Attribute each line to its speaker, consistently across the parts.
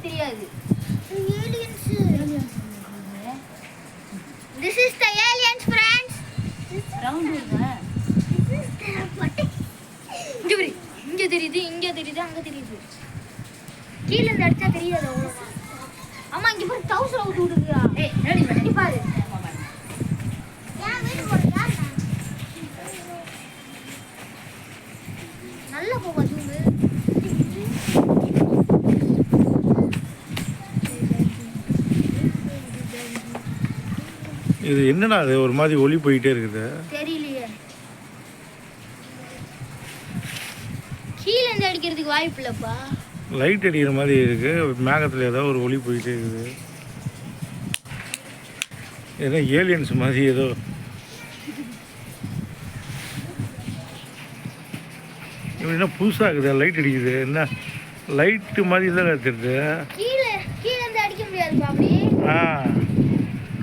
Speaker 1: தெரியாது.
Speaker 2: Aliens. This is the aliens, friends.
Speaker 1: Round வருதா? இங்க தெரியுது, இங்க தெரியுது, அங்க தெரியுது.
Speaker 2: கீழ இருந்து அடிச்சா தெரியாது அவ்வளவுதான்.
Speaker 1: அம்மா இங்க பாரு டவுசர் அவுட் விடுறா.
Speaker 2: ஏய் ரெடி பண்ணி
Speaker 1: பாரு.
Speaker 2: ஏன் வீடு போறியா? நல்ல போக ஜூம்.
Speaker 3: இது என்னடா அது ஒரு மாதிரி ஒளி போயிட்டே இருக்குது.
Speaker 2: தெரியலையே. கீழ இருந்து அடிக்கிறதுக்கு வாய்ப்பு இல்லப்பா.
Speaker 3: லைட் அடிக்கிற மாதிரி இருக்கு. மேகத்தில் ஏதோ ஒரு ஒளி போயிட்டே இருக்குது. ஏதோ ஏலியன்ஸ் மாதிரி ஏதோ. என்ன புதுசாக இருக்குது லைட் அடிக்குது. என்ன லைட்டு மாதிரி தான் எடுத்துருது.
Speaker 2: கீழ கீழ இருந்து அடிக்க முடியாதுப்பா அப்படி.
Speaker 3: ஆ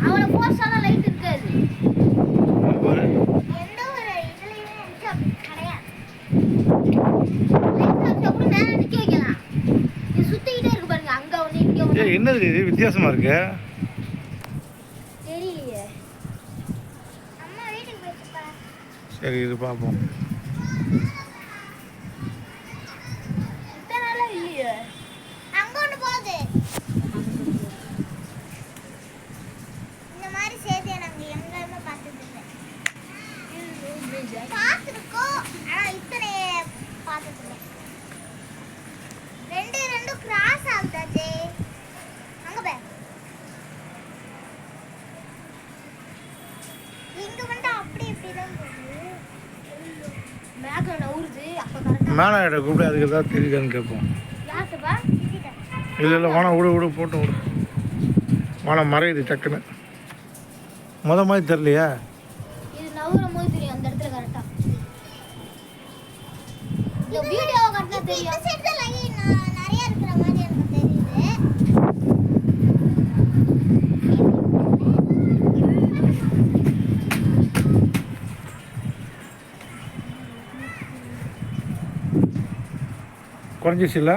Speaker 2: அவள போர்ஸான லைட் இருக்காது.
Speaker 3: பாரு.
Speaker 2: எந்த ஒரு இதுலயுமே அடிச்சா கிடையாது. லைட் அடிச்சா கூட நேரா நிக்க வைக்கலாம். இது சுத்திக்கிட்டே இருக்கு பாருங்க. அங்க ஒண்ணு இங்க ஒண்ணு.
Speaker 3: ஏய் என்னது இது வித்தியாசமா இருக்கு.
Speaker 2: தெரியலையே. அம்மா வீட்டுக்கு போயிட்டுப்பா.
Speaker 3: சரி இது பார்ப்போம்.
Speaker 2: இத்தனை நாளா இல்லையே. அங்க ஒண்ணு போகுது. இந்த மாதிரி செய்தியை நாங்க எங்கேயுமே பார்த்தது இல்லை. பார்த்துருக்கோம் ஆனா இத்தனை பார்த்தது இல்லை. ரெண்டு ரெண்டு கிராஸ் ஆகுதாச்சே. அங்க பாரு. இங்க வந்து அப்படி இப்படிதான் போகுது. மேகம் நவுறுது. அப்ப கரெக்டா
Speaker 3: மேலே இடம் கூப்பிட்டு அதுக்கு ஏதாவது தெரியுதான்னு கேட்போம்.
Speaker 2: யாசுப்பா
Speaker 3: இல்லை இல்லை வானம் விடு போட்டு விடு. வானம் மறையுது டக்குன்னு. மாதிரி தெரியலையா.
Speaker 2: இது நவுறும் போது தெரியும் அந்த இடத்துல கரெக்டா. இந்த வீடியோவை கரெக்டா தெரியும். இந்த சைடுல லைன் நிறைய இருக்கிற மாதிரி எனக்கு தெரியுது.
Speaker 3: குறைஞ்சிச்சுல.